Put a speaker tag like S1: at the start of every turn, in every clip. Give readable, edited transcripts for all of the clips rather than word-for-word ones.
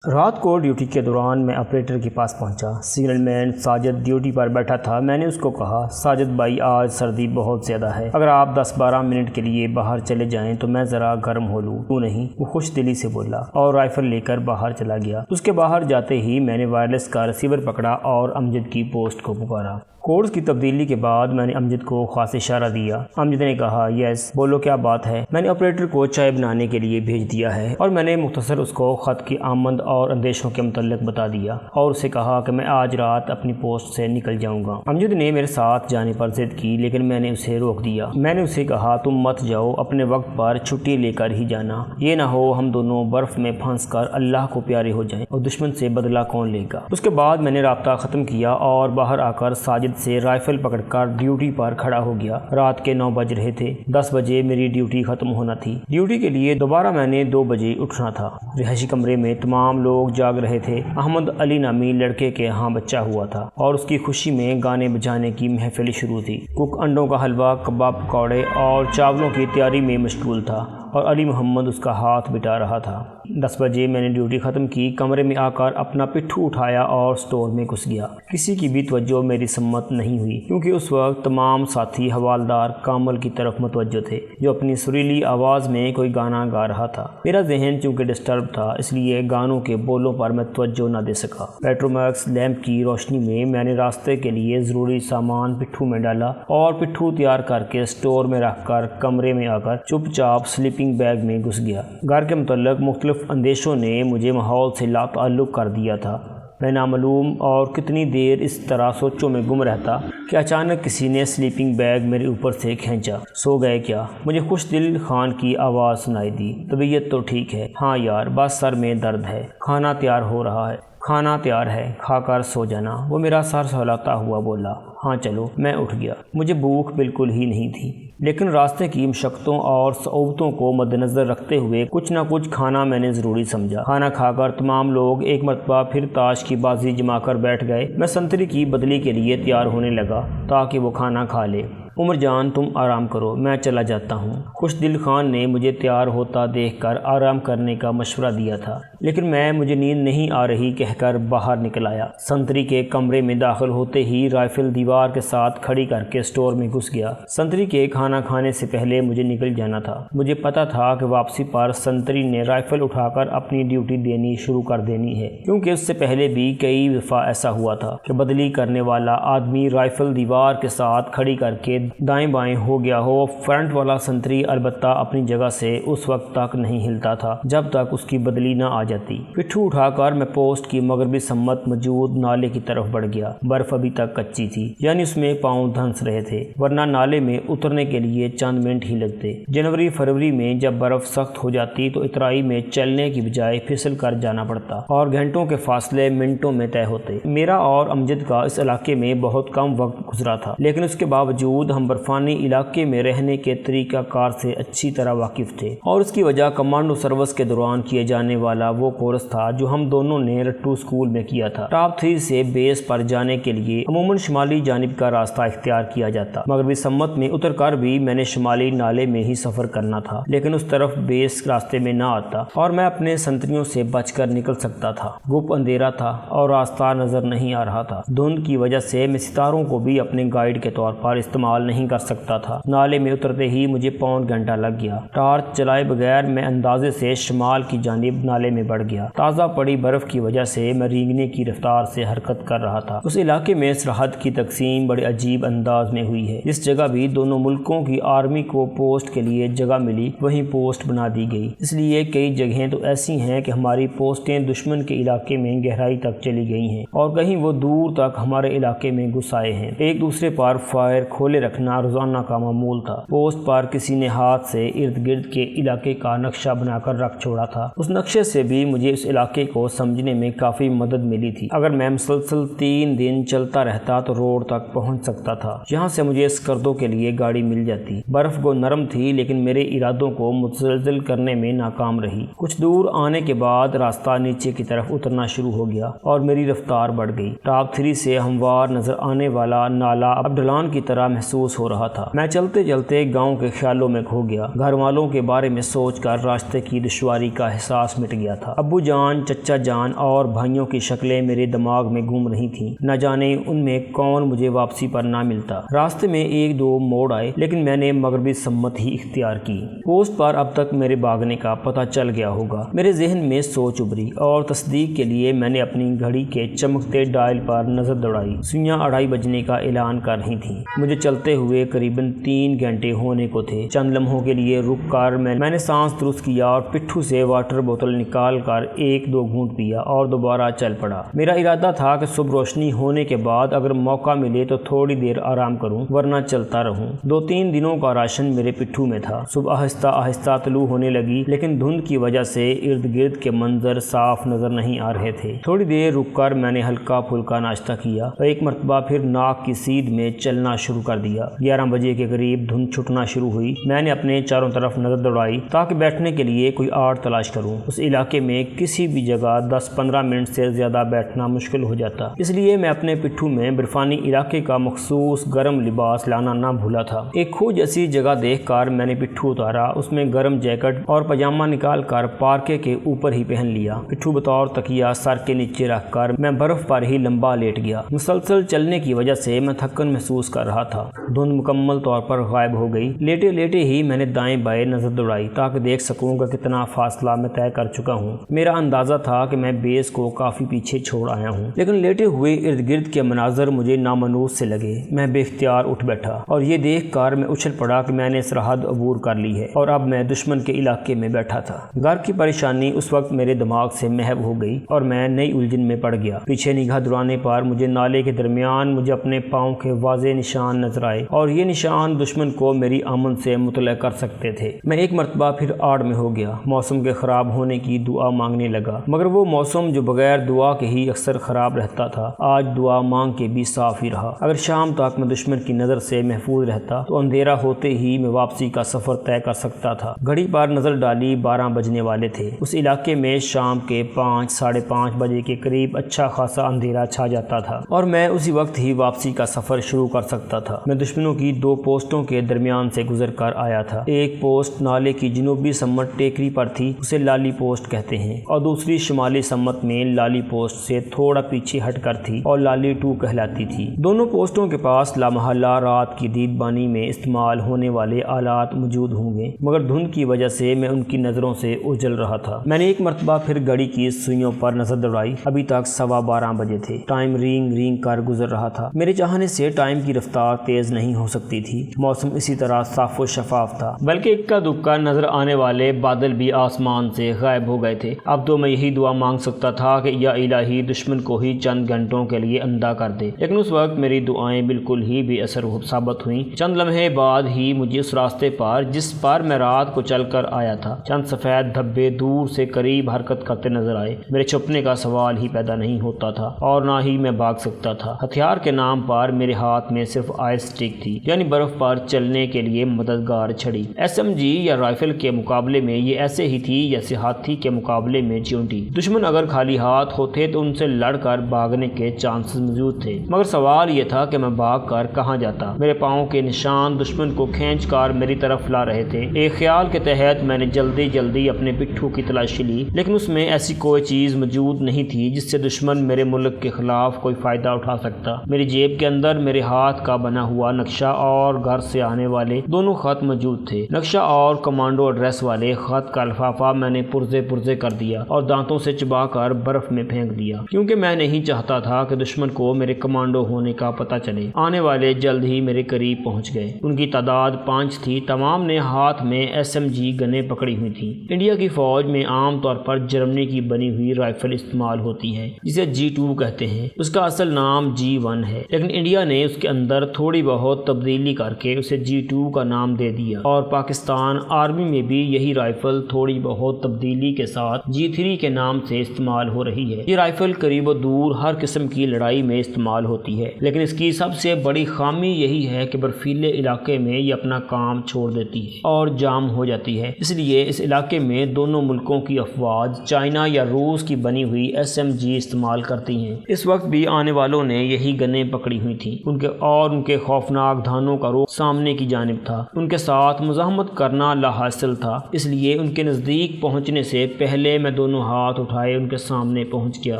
S1: رات کو ڈیوٹی کے دوران میں آپریٹر کے پاس پہنچا۔ سگنل مین ساجد ڈیوٹی پر بیٹھا تھا۔ میں نے اس کو کہا، ساجد بھائی آج سردی بہت زیادہ ہے، اگر آپ 10-12 منٹ کے لیے باہر چلے جائیں تو میں ذرا گرم ہو لوں۔ کیوں نہیں؟ وہ خوش دلی سے بولا اور رائفل لے کر باہر چلا گیا۔ اس کے باہر جاتے ہی میں نے وائرلیس کا ریسیور پکڑا اور امجد کی پوسٹ کو پکارا۔ کوڈز کی تبدیلی کے بعد میں نے امجد کو خاص اشارہ دیا۔ امجد نے کہا، یس بولو کیا بات ہے؟ میں نے آپریٹر کو چائے بنانے کے لیے بھیج دیا ہے اور میں نے مختصر اس کو خط کی آمد اور اندیشوں کے متعلق بتا دیا اور اسے کہا کہ میں آج رات اپنی پوسٹ سے نکل جاؤں گا۔ امجد نے میرے ساتھ جانے پر ضد کی لیکن میں نے اسے روک دیا۔ میں نے اسے کہا، تم مت جاؤ، اپنے وقت پر چھٹی لے کر ہی جانا، یہ نہ ہو ہم دونوں برف میں پھنس کر اللہ کو پیارے ہو جائیں اور دشمن سے بدلہ کون لے گا۔ اس کے بعد میں نے رابطہ ختم کیا اور باہر آ کر ساجد سے رائفل پکڑ کر ڈیوٹی پر کھڑا ہو گیا۔ رات کے 9 بج رہے تھے۔ 10 بجے میری ڈیوٹی ختم ہونا تھی۔ ڈیوٹی کے لیے دوبارہ میں نے 2 بجے اٹھنا تھا۔ رہائشی کمرے میں تمام لوگ جاگ رہے تھے۔ احمد علی نامی لڑکے کے ہاں بچہ ہوا تھا اور اس کی خوشی میں گانے بجانے کی محفل شروع تھی۔ کک انڈوں کا حلوہ، کباب، پکوڑے اور چاولوں کی تیاری میں مشغول تھا اور علی محمد اس کا ہاتھ بٹا رہا تھا۔ 10 بجے میں نے ڈیوٹی ختم کی، کمرے میں آ کر اپنا پٹھو اٹھایا اور سٹور میں گھس گیا۔ کسی کی بھی توجہ میری سمت نہیں ہوئی کیونکہ اس وقت تمام ساتھی حوالدار کامل کی طرف متوجہ تھے جو اپنی سریلی آواز میں کوئی گانا گا رہا تھا۔ میرا ذہن چونکہ ڈسٹرب تھا اس لیے گانوں کے بولوں پر میں توجہ نہ دے سکا۔ پیٹرومیکس لیمپ کی روشنی میں نے راستے کے لیے ضروری سامان پٹھو میں ڈالا اور پٹھو تیار کر کے سٹور میں رکھ کر کمرے میں آ کر چپ چاپ سلیپنگ بیگ میں گھس گیا۔ گھر کے متعلق مختلف اندیشوں نے مجھے ماحول سے لا تعلق کر دیا تھا۔ میں نامعلوم اور کتنی دیر اس طرح سوچوں میں گم رہتا کہ اچانک کسی نے سلیپنگ بیگ میرے اوپر سے کھینچا۔ سو گئے کیا؟ مجھے خوش دل خان کی آواز سنائی دی۔ طبیعت تو ٹھیک ہے؟ ہاں یار، بس سر میں درد ہے۔ کھانا تیار ہو رہا ہے۔ کھانا تیار ہے، کھا کر سو جانا۔ وہ میرا سر سہلاتا ہوا بولا۔ ہاں چلو۔ میں اٹھ گیا۔ مجھے بھوک بالکل ہی نہیں تھی لیکن راستے کی مشقتوں اور صعوبتوں کو مد نظر رکھتے ہوئے کچھ نہ کچھ کھانا میں نے ضروری سمجھا۔ کھانا کھا کر تمام لوگ ایک مرتبہ پھر تاش کی بازی جما کر بیٹھ گئے۔ میں سنتری کی بدلی کے لیے تیار ہونے لگا تاکہ وہ کھانا کھا لے۔ عمر جان تم آرام کرو، میں چلا جاتا ہوں۔ خوش دل خان نے مجھے تیار ہوتا دیکھ کر آرام کرنے کا مشورہ دیا تھا لیکن مجھے نیند نہیں آ رہی کہہ کر باہر نکل آیا۔ سنتری کے کمرے میں داخل ہوتے ہی رائفل دیوار کے ساتھ کھڑی کر کے سٹور میں گھس گیا۔ سنتری کے کھانا کھانے سے پہلے مجھے نکل جانا تھا۔ مجھے پتا تھا کہ واپسی پر سنتری نے رائفل اٹھا کر اپنی ڈیوٹی دینی شروع کر دینی ہے کیونکہ اس سے پہلے بھی کئی دفعہ ایسا ہوا تھا کہ بدلی کرنے والا آدمی رائفل دیوار کے ساتھ کھڑی کر کے دائیں بائیں ہو گیا ہو۔ فرنٹ والا سنتری البتہ اپنی جگہ سے اس وقت تک نہیں ہلتا تھا جب تک اس کی بدلی نہ آ جاتی۔ پٹھو اٹھا کر میں پوسٹ کی مغربی سمت موجود نالے کی طرف بڑھ گیا۔ برف ابھی تک کچی تھی یعنی اس میں پاؤں دھنس رہے تھے ورنہ نالے میں اترنے کے لیے چند منٹ ہی لگتے۔ جنوری فروری میں جب برف سخت ہو جاتی تو اترائی میں چلنے کی بجائے پھسل کر جانا پڑتا اور گھنٹوں کے فاصلے منٹوں میں طے ہوتے۔ میرا اور امجد کا اس علاقے میں بہت کم وقت گزرا تھا لیکن اس کے باوجود ہم برفانی علاقے میں رہنے کے طریقہ کار سے اچھی طرح واقف تھے اور اس کی وجہ کمانڈو سروس کے دوران کیے جانے والا وہ کورس تھا جو ہم دونوں نے رٹو اسکول میں کیا تھا۔ ٹاپ 3 سے بیس پر جانے کے لیے عموماً شمالی جانب کا راستہ اختیار کیا جاتا۔ مغربی سمت میں اتر کر بھی میں نے شمالی نالے میں ہی سفر کرنا تھا لیکن اس طرف بیس راستے میں نہ آتا اور میں اپنے سنتریوں سے بچ کر نکل سکتا تھا۔ گپ اندھیرا تھا اور راستہ نظر نہیں آ رہا تھا۔ دھند کی وجہ سے میں ستاروں کو بھی اپنے گائیڈ کے طور پر استعمال نہیں کر سکتا تھا۔ نالے میں اترتے ہی مجھے پون گھنٹہ لگ گیا۔ ٹارچ چلائے بغیر میں اندازے سے شمال کی جانب نالے میں بڑھ گیا۔ تازہ پڑی برف کی وجہ سے میں رینگنے کی رفتار سے حرکت کر رہا تھا۔ اس علاقے میں سرحد کی تقسیم بڑے عجیب انداز میں ہوئی ہے۔ اس جگہ بھی دونوں ملکوں کی آرمی کو پوسٹ کے لیے جگہ ملی وہیں پوسٹ بنا دی گئی۔ اس لیے کئی جگہیں تو ایسی ہیں کہ ہماری پوسٹیں دشمن کے علاقے میں گہرائی تک چلی گئی ہیں اور کہیں وہ دور تک ہمارے علاقے میں گھس آئے ہیں۔ ایک دوسرے پر فائر کھولے رکھنا روزانہ کا معمول تھا۔ پوسٹ پر کسی نے ہاتھ سے ارد گرد کے علاقے کا نقشہ بنا کر رکھ چھوڑا تھا۔ اس نقشے سے بھی مجھے اس علاقے کو سمجھنے میں کافی مدد ملی تھی۔ اگر میں مسلسل 3 دن چلتا رہتا تو روڈ تک پہنچ سکتا تھا جہاں سے مجھے اسکردوں کے لیے گاڑی مل جاتی۔ برف کو نرم تھی لیکن میرے ارادوں کو متزلزل کرنے میں ناکام رہی۔ کچھ دور آنے کے بعد راستہ نیچے کی طرف اترنا شروع ہو گیا اور میری رفتار بڑھ گئی۔ ٹاپ 3 سے ہموار نظر آنے والا نالا اب ڈھلان کی طرح محسوس ہو رہا تھا۔ میں چلتے چلتے گاؤں کے خیالوں میں کھو گیا۔ گھر والوں کے بارے میں سوچ کر راستے کی دشواری کا احساس مٹ گیا تھا۔ تھا۔ ابو جان، چچا جان اور بھائیوں کی شکلیں میرے دماغ میں گھوم رہی تھیں، نہ جانے ان میں کون مجھے واپسی پر نہ ملتا۔ راستے میں ایک دو موڑ آئے لیکن میں نے مغربی سمت ہی اختیار کی۔ پوسٹ پر اب تک میرے بھاگنے کا پتہ چل گیا ہوگا۔ میرے ذہن میں سوچ ابھری اور تصدیق کے لیے میں نے اپنی گھڑی کے چمکتے ڈائل پر نظر دوڑائی۔ سوئیاں 2:30 بجنے کا اعلان کر رہی تھیں۔ مجھے چلتے ہوئے قریباً 3 گھنٹے ہونے کو تھے۔ چند لمحوں کے لیے رک کر میں نے سانس درست کیا اور پٹھو سے واٹر بوتل نکال کر 1-2 گھونٹ پیا اور دوبارہ چل پڑا۔ میرا ارادہ تھا کہ صبح روشنی ہونے کے بعد اگر موقع ملے تو تھوڑی دیر آرام کروں ورنہ چلتا رہوں۔ 2-3 دنوں کا راشن میرے پٹھو میں تھا۔ صبح آہستہ آہستہ طلوع ہونے لگی لیکن دھند کی وجہ سے ارد گرد کے منظر صاف نظر نہیں آ رہے تھے۔ تھوڑی دیر رک کر میں نے ہلکا پھلکا ناشتہ کیا اور ایک مرتبہ پھر ناک کی سیدھ میں چلنا شروع کر دیا۔ 11 بجے کے قریب دھند چھٹنا شروع ہوئی۔ میں نے اپنے چاروں طرف نظر دوڑائی تاکہ بیٹھنے کے لیے کوئی آڑ تلاش کروں۔ اس علاقے میں کسی بھی جگہ 10-15 منٹ سے زیادہ بیٹھنا مشکل ہو جاتا، اس لیے میں اپنے پٹھو میں برفانی علاقے کا مخصوص گرم لباس لانا نہ بھولا تھا۔ ایک کھو جیسی جگہ دیکھ کر میں نے پٹھو اتارا، اس میں گرم جیکٹ اور پاجامہ نکال کر پارکے کے اوپر ہی پہن لیا۔ پٹھو بطور تکیہ سر کے نیچے رکھ کر میں برف پر ہی لمبا لیٹ گیا۔ مسلسل چلنے کی وجہ سے میں تھکن محسوس کر رہا تھا۔ دھند مکمل طور پر غائب ہو گئی۔ لیٹے لیٹے ہی میں نے دائیں بائیں نظر دوڑائی تاکہ دیکھ سکوں کہ کتنا فاصلہ میں طے کر چکا ہوں۔ میرا اندازہ تھا کہ میں بیس کو کافی پیچھے چھوڑ آیا ہوں، لیکن لیٹے ہوئے ارد گرد کے مناظر مجھے نامنوس سے لگے۔ میں بے اختیار اٹھ بیٹھا اور یہ دیکھ کر میں اچھل پڑا کہ میں نے سرحد عبور کر لی ہے اور اب میں دشمن کے علاقے میں بیٹھا تھا۔ گھر کی پریشانی اس وقت میرے دماغ سے محو ہو گئی اور میں نئی الجھن میں پڑ گیا۔ پیچھے نگاہ دوڑانے پر مجھے نالے کے درمیان مجھے اپنے پاؤں کے واضح نشان نظر آئے اور یہ نشان دشمن کو میری آمد سے مطلع کر سکتے تھے۔ میں ایک مرتبہ پھر آڑ میں ہو گیا، موسم کے خراب ہونے کی دعا مانگنے لگا، مگر وہ موسم جو بغیر دعا کے ہی اکثر خراب رہتا تھا آج دعا مانگ کے بھی صاف ہی رہا۔ اگر شام تک میں دشمن کی نظر سے محفوظ رہتا تو اندھیرا ہوتے ہی میں واپسی کا سفر طے کر سکتا تھا۔ گھڑی پر نظر ڈالی 12 بجنے والے تھے۔ اس علاقے میں شام کے 5-5:30 بجے کے قریب اچھا خاصا اندھیرا چھا جاتا تھا اور میں اسی وقت ہی واپسی کا سفر شروع کر سکتا تھا۔ میں دشمنوں کی 2 پوسٹوں کے درمیان سے گزر کر آیا تھا۔ ایک پوسٹ نالے کی جنوبی سمت ٹیکری پر تھی، اسے لالی پوسٹ کہتے ہیں، اور دوسری شمالی سمت میں لالی پوسٹ سے تھوڑا پیچھے ہٹ کر تھی اور لالی 2 کہلاتی تھی۔ دونوں پوسٹوں کے پاس لامحالہ رات کی دید بانی میں استعمال ہونے والے آلات موجود ہوں گے، مگر دھند کی وجہ سے میں ان کی نظروں سے اجل رہا تھا۔ میں نے ایک مرتبہ پھر گھڑی کی سوئیوں پر نظر دوڑائی۔ ابھی تک 12:15 بجے تھے۔ ٹائم رینگ رینگ کر گزر رہا تھا۔ میرے چاہنے سے ٹائم کی رفتار تیز نہیں ہو سکتی تھی۔ موسم اسی طرح صاف و شفاف تھا، بلکہ اکا دکا نظر آنے والے بادل بھی آسمان سے غائب ہو گئے تھے۔ اب تو میں یہی دعا مانگ سکتا تھا کہ یا الہی دشمن کو ہی چند گھنٹوں کے لیے اندھا کر دے، لیکن اس وقت میری دعائیں بالکل ہی بے اثر ثابت ہوئیں۔ چند لمحے بعد ہی مجھے اس راستے پر جس پر میں رات کو چل کر آیا تھا چند سفید دھبے دور سے قریب حرکت کرتے نظر آئے۔ میرے چھپنے کا سوال ہی پیدا نہیں ہوتا تھا اور نہ ہی میں بھاگ سکتا تھا۔ ہتھیار کے نام پر میرے ہاتھ میں صرف آئس اسٹک تھی، یعنی برف پر چلنے کے لیے مددگار چھڑی۔ SMG یا رائفل کے مقابلے میں یہ ایسے ہی تھی جیسے ہاتھی کے مقابلے میں چیونٹی۔ دشمن اگر خالی ہاتھ ہوتے تو ان سے لڑ کر بھاگنے کے چانسز موجود تھے، مگر سوال یہ تھا کہ میں بھاگ کر کہاں جاتا۔ میرے پاؤں کے نشان دشمن کو کھینچ کر میری طرف لا رہے تھے۔ ایک خیال کے تحت میں نے جلدی اپنے پٹھو کی تلاشی لی، لیکن اس میں ایسی کوئی چیز موجود نہیں تھی جس سے دشمن میرے ملک کے خلاف کوئی فائدہ اٹھا سکتا۔ میری جیب کے اندر میرے ہاتھ کا بنا ہوا نقشہ اور گھر سے آنے والے دونوں خط موجود تھے۔ نقشہ اور کمانڈو ایڈریس والے خط کا لفافہ میں نے پرزے کر دیا اور دانتوں سے چبا کر برف میں پھینک دیا، کیونکہ میں نہیں چاہتا تھا کہ دشمن کو میرے کمانڈو ہونے کا پتہ چلے۔ آنے والے جلد ہی میرے قریب پہنچ گئے۔ ان کی تعداد 5 تھی۔ تمام نے ہاتھ میں SMG گنیں پکڑی ہوئی تھیں۔ انڈیا کی فوج میں عام طور پر جرمنی کی بنی ہوئی رائفل استعمال ہوتی ہے جسے G2 کہتے ہیں۔ اس کا اصل نام G1 ہے، لیکن انڈیا نے اس کے اندر تھوڑی بہت تبدیلی کر کے اسے G2 کا نام دے دیا، اور پاکستان آرمی میں بھی یہی رائفل تھوڑی بہت تبدیلی کے ساتھ G3 کے نام سے استعمال ہو رہی ہے۔ یہ رائفل قریب و دور ہر قسم کی لڑائی میں استعمال ہوتی ہے، لیکن اس کی سب سے بڑی خامی یہی ہے کہ برفیلے علاقے میں یہ اپنا کام چھوڑ دیتی ہے اور جام ہو جاتی ہے۔ اس لیے اس علاقے میں دونوں ملکوں کی افواج چائنا یا روس کی بنی ہوئی SMG استعمال کرتی ہیں۔ اس وقت بھی آنے والوں نے یہی گنیں پکڑی ہوئی تھیں۔ ان کے خوفناک دھانوں کا رخ سامنے کی جانب تھا۔ ان کے ساتھ مزاحمت کرنا لا حاصل تھا، اس لیے ان کے نزدیک پہنچنے سے پہلے پہلے میں دونوں ہاتھ اٹھائے ان کے سامنے پہنچ گیا۔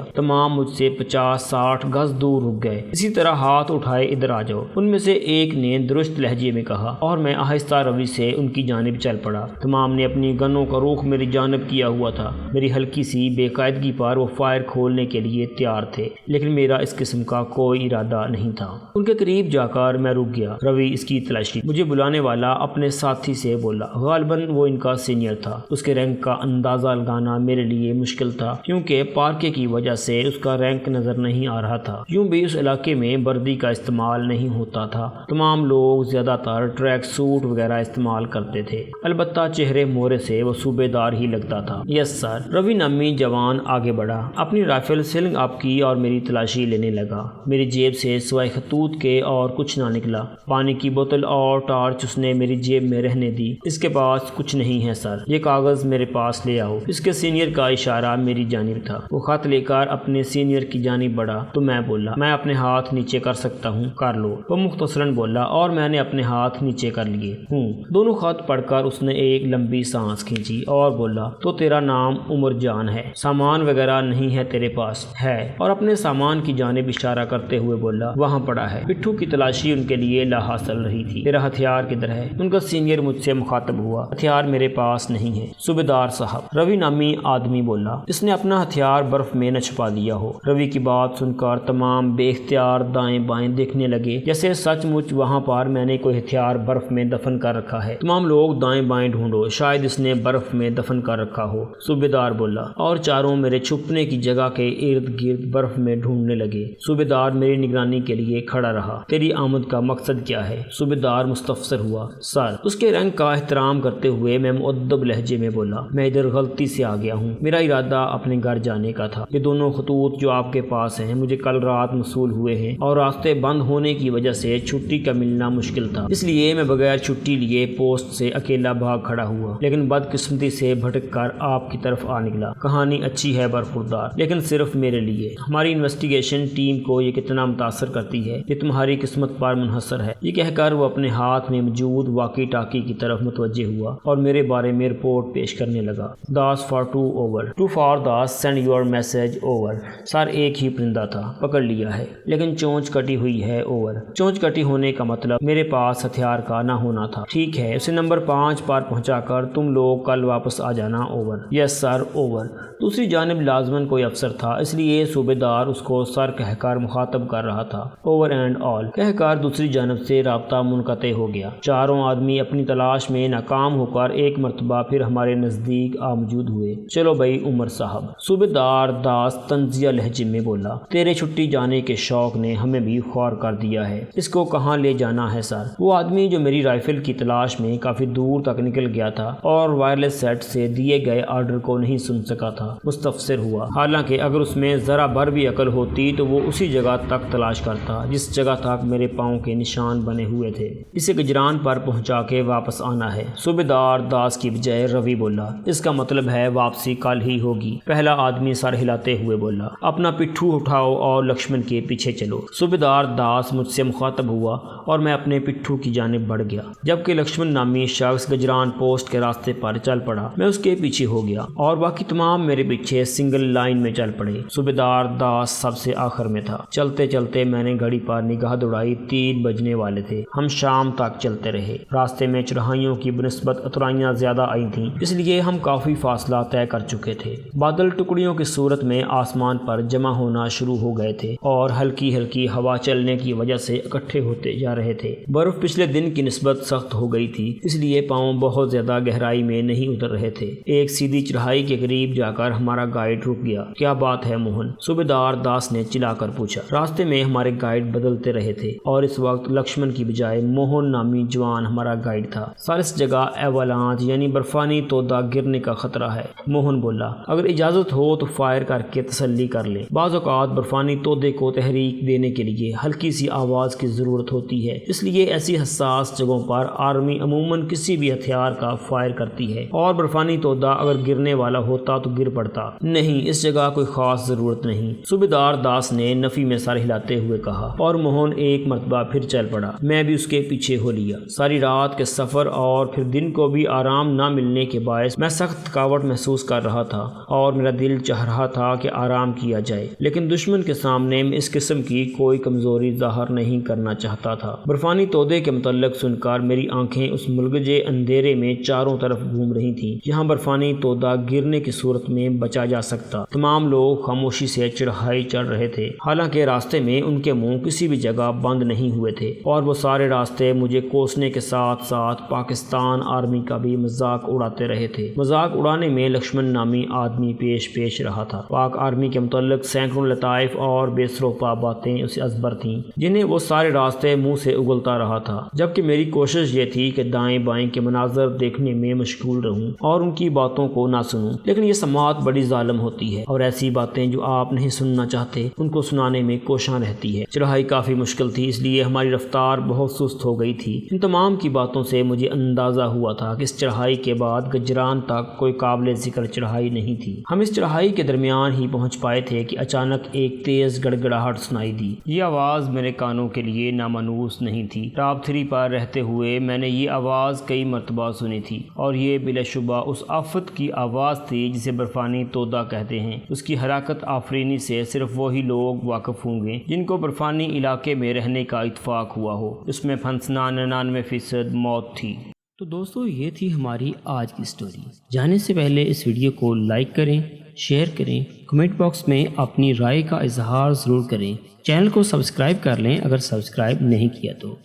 S1: تمام مجھ سے 50-60 گز دور رک گئے۔ اسی طرح ہاتھ اٹھائے ادھر آ جاؤ، ان میں سے ایک نے درست لہجے میں کہا، اور میں آہستہ روی سے ان کی جانب چل پڑا۔ تمام نے اپنی گنوں کا رخ میری جانب کیا ہوا تھا۔ میری ہلکی سی بے قاعدگی پر وہ فائر کھولنے کے لیے تیار تھے، لیکن میرا اس قسم کا کوئی ارادہ نہیں تھا۔ ان کے قریب جا کر میں رک گیا۔ روی اس کی تلاشی۔ مجھے بلانے والا اپنے ساتھی سے بولا، غالباً وہ ان کا سینئر تھا۔ اس کے رینک کا اندازہ لگانا میرے لیے مشکل تھا، کیونکہ پارکے کی وجہ سے اس کا رینک نظر نہیں آ رہا تھا۔ یوں بھی اس علاقے میں وردی کا استعمال نہیں ہوتا تھا۔ تمام لوگ زیادہ تر ٹریک سوٹ وغیرہ استعمال کرتے تھے، البتہ چہرے مورے سے وہ صوبے دار ہی لگتا تھا۔ یس سر۔ روی نامی جوان آگے بڑھا، اپنی رائفل سلنگ اپ کی اور میری تلاشی لینے لگا۔ میری جیب سے سوائے خطوط کے اور کچھ نہ نکلا۔ پانی کی بوتل اور ٹارچ اس نے میری جیب میں رہنے دی۔ اس کے پاس کچھ نہیں ہے سر، یہ کاغذ میرے پاس لے آؤ۔ اس کے سینئر کا اشارہ میری جانب تھا۔ وہ خط لے کر اپنے سینئر کی جانب بڑھا تو میں بولا، میں اپنے ہاتھ نیچے کر سکتا ہوں، کر لو۔ وہ مختصراً بولا اور میں نے اپنے ہاتھ نیچے کر لیے ہوں۔ دونوں خط پڑھ کر اس نے ایک لمبی سانس کھینچی اور بولا، تو تیرا نام عمر جان ہے، سامان وغیرہ نہیں ہے تیرے پاس؟ ہے، اور اپنے سامان کی جانب اشارہ کرتے ہوئے بولا، وہاں پڑا ہے۔ پٹھو کی تلاشی ان کے لیے لا حاصل رہی تھی۔ تیرا ہتھیار کدھر ہے؟ ان کا سینئر مجھ سے مخاطب ہوا۔ ہتھیار میرے پاس نہیں ہے صوبیدار صاحب، روی نامی آدمی بولا۔ اس نے اپنا ہتھیار برف میں نہ چھپا لیا ہو۔ روی کی بات سن کر تمام بے اختیار دائیں بائیں دیکھنے لگے، جیسے سچ مچ وہاں پر میں نے کوئی ہتھیار برف میں دفن کر رکھا ہے۔ تمام لوگ دائیں بائیں ڈھونڈو، شاید اس نے برف میں دفن کر رکھا ہو، صوبیدار بولا، اور چاروں میرے چھپنے کی جگہ کے ارد گرد برف میں ڈھونڈنے لگے۔ صوبیدار میری نگرانی کے لیے کھڑا رہا۔ تیری آمد کا مقصد کیا ہے؟ صوبیدار مستفسر ہوا۔ سر، اس کے رنگ کا احترام کرتے ہوئے میں مؤدب لہجے میں بولا، میں ادھر غلطی سے آ گیا ہوں، میرا ارادہ اپنے گھر جانے کا تھا۔ یہ دونوں خطوط جو آپ کے پاس ہیں مجھے کل رات موصول ہوئے ہیں، اور راستے بند ہونے کی وجہ سے چھٹی کا ملنا مشکل تھا، اس لیے میں بغیر چھٹی لیے پوسٹ سے اکیلا بھاگ کھڑا ہوا، لیکن بدقسمتی سے بھٹک کر آپ کی طرف آ نکلا۔ کہانی اچھی ہے برخوردار، لیکن صرف میرے لیے۔ ہماری انویسٹیگیشن ٹیم کو یہ کتنا متاثر کرتی ہے یہ تمہاری قسمت پر منحصر ہے۔ یہ کہہ کر وہ اپنے ہاتھ میں موجود واقی ٹاکی کی طرف متوجہ ہوا اور میرے بارے میں رپورٹ پیش کرنے لگا۔ Das for 2 over, 2 for Das, send your message over. Sir, ایک ہی پرندہ تھا، پکڑ لیا ہے، لیکن چونچ کٹی ہوئی ہے اوور۔ چونچ کٹی ہونے کا مطلب میرے پاس ہتھیار کا نہ ہونا تھا۔ ٹھیک ہے، اسے نمبر 5 پر پہنچا کر تم لوگ کل واپس آ جانا اوور۔ یس سر اوور۔ دوسری جانب لازماً کوئی افسر تھا، اس لیے صوبیدار اس کو سر کہہ کر مخاطب کر رہا تھا۔ اوور اینڈ آل کہہ کر دوسری جانب سے رابطہ منقطع ہو گیا۔ چاروں آدمی اپنی تلاش میں ناکام ہو کر ایک مرتبہ پھر ہمارے نزدیک آ موجود ہوئے۔ چلو بھائی عمر صاحب، صوبیدار داس طنزیہ لہجے میں بولا، تیرے چھٹی جانے کے شوق نے ہمیں بھی خوار کر دیا ہے۔ اس کو کہاں لے جانا ہے سر؟ وہ آدمی جو میری رائفل کی تلاش میں کافی دور تک نکل گیا تھا اور وائرلیس سیٹ سے دیے گئے آرڈر کو نہیں سن سکا تھا، مستفسر ہوا۔ حالانکہ اگر اس میں ذرا بھر بھی عقل ہوتی تو وہ اسی جگہ تک تلاش کرتا جس جگہ تک میرے پاؤں کے نشان بنے ہوئے تھے۔ اسے گجران پر پہنچا کے واپس آنا ہے۔ صوبیدار داس کی بجائے روی بولا، اس کا مطلب ہے واپسی کل ہی ہوگی۔ پہلا آدمی سر ہلاتے ہوئے بولا، اپنا پٹھو اٹھاؤ اور لکشمن کے پیچھے چلو۔ صوبیدار داس مجھ سے مخاطب ہوا اور میں اپنے پٹھو کی جانب بڑھ گیا، جبکہ لکشمن نامی شخص گجران پوسٹ کے راستے پر چل پڑا۔ میں اس کے پیچھے ہو گیا اور باقی تمام میرے پیچھے سنگل لائن میں چل پڑے۔ صوبیدار داس سب سے آخر میں تھا۔ چلتے چلتے میں نے گھڑی پر نگاہ دوڑائی، 3 بجنے والے تھے۔ ہم شام تک چلتے رہے۔ راستے میں چڑھائیوں کی بنسبت اترائیاں زیادہ آئی تھیں، اس لیے ہم کافی فاصلہ طے کر چکے تھے۔ بادل ٹکڑیوں کی صورت میں آسمان پر جمع ہونا شروع ہو گئے تھے اور ہلکی ہلکی ہوا چلنے کی وجہ سے اکٹھے ہوتے جا رہے تھے۔ برف پچھلے دن کی نسبت سخت ہو گئی تھی، اس لیے پاؤں بہت زیادہ گہرائی میں نہیں اتر رہے تھے۔ ایک سیدھی چڑھائی کے قریب جا کر ہمارا گائیڈ رک گیا۔ کیا بات ہے موہن؟ صوبیدار داس نے چلا کر پوچھا۔ راستے میں ہمارے گائیڈ بدلتے رہے تھے اور اس وقت لکشمن کی بجائے موہن نامی جوان ہمارا گائیڈ تھا۔ سر، اس جگہ ایوالانچ یعنی برفانی تودا گرنے کا خطرہ ہے، موہن بولا۔ اگر اجازت ہو تو فائر کر کے تسلی کر لیں۔ بعض اوقات برفانی تودے کو تحریک دینے کے لیے ہلکی سی آواز کی ضرورت ہوتی ہے، اس لیے ایسی حساس جگہوں پر آرمی عموماً کسی بھی ہتھیار کا فائر کرتی ہے، اور برفانی تودا اگر گرنے والا ہوتا تو گر پڑتا۔ نہیں، اس جگہ کوئی خاص ضرورت نہیں، صوبیدار داس نے نفی میں سر ہلاتے ہوئے کہا، اور موہن ایک مرتبہ پھر چل پڑا۔ میں بھی اس کے پیچھے ہو لیا۔ ساری رات کے سفر اور پھر دن کو بھی آرام نہ ملنے کے باعث میں سخت تھکاوٹ محسوس محسوس کر رہا تھا اور میرا دل چاہ رہا تھا کہ آرام کیا جائے، لیکن دشمن کے سامنے میں اس قسم کی کوئی کمزوری ظاہر نہیں کرنا چاہتا تھا۔ برفانی تودے کے متعلق سن کر میری آنکھیں اس ملگجے اندھیرے میں چاروں طرف گھوم رہی تھیں جہاں برفانی تودا گرنے کی صورت میں بچا جا سکتا۔ تمام لوگ خاموشی سے چڑھائی چڑھ رہے تھے، حالانکہ راستے میں ان کے منہ کسی بھی جگہ بند نہیں ہوئے تھے، اور وہ سارے راستے مجھے کوسنے کے ساتھ ساتھ پاکستان آرمی کا بھی مذاق اڑاتے رہے تھے۔ مذاق اڑانے میں لکشمن نامی آدمی پیش رہا تھا۔ پاک آرمی کے متعلق سینکڑوں لطائف اور بے سروپا باتیں اسے ازبر تھیں جنہیں وہ سارے راستے منہ سے اگلتا رہا تھا، جبکہ میری کوشش یہ تھی کہ دائیں بائیں کے مناظر دیکھنے میں مشغول رہوں اور ان کی باتوں کو نہ سنوں، لیکن یہ سماعت بڑی ظالم ہوتی ہے اور ایسی باتیں جو آپ نہیں سننا چاہتے ان کو سنانے میں کوشاں رہتی ہے۔ چڑھائی کافی مشکل تھی، اس لیے ہماری رفتار بہت سست ہو گئی تھی۔ ان تمام کی باتوں سے مجھے اندازہ ہوا تھا کہ اس چڑھائی کے بعد گجران تک کوئی قابل ذکر چڑھائی نہیں تھی۔ ہم اس چڑھائی کے درمیان ہی پہنچ پائے تھے کہ اچانک ایک تیز گڑگڑاہٹ سنائی دی۔ یہ آواز میرے کانوں کے لیے نامانوس نہیں تھی۔ ٹاپ 3 پر رہتے ہوئے میں نے یہ آواز کئی مرتبہ سنی تھی اور یہ بلا شبہ اس آفت کی آواز تھی جسے برفانی تودا کہتے ہیں۔ اس کی حرکت آفرینی سے صرف وہی لوگ واقف ہوں گے جن کو برفانی علاقے میں رہنے کا اتفاق ہوا ہو۔ اس میں پھنسنا 99% موت تھی۔ تو دوستو، یہ تھی ہماری آج کی سٹوری۔ جانے سے پہلے اس ویڈیو کو لائک کریں، شیئر کریں، کمنٹ باکس میں اپنی رائے کا اظہار ضرور کریں۔ چینل کو سبسکرائب کر لیں اگر سبسکرائب نہیں کیا تو۔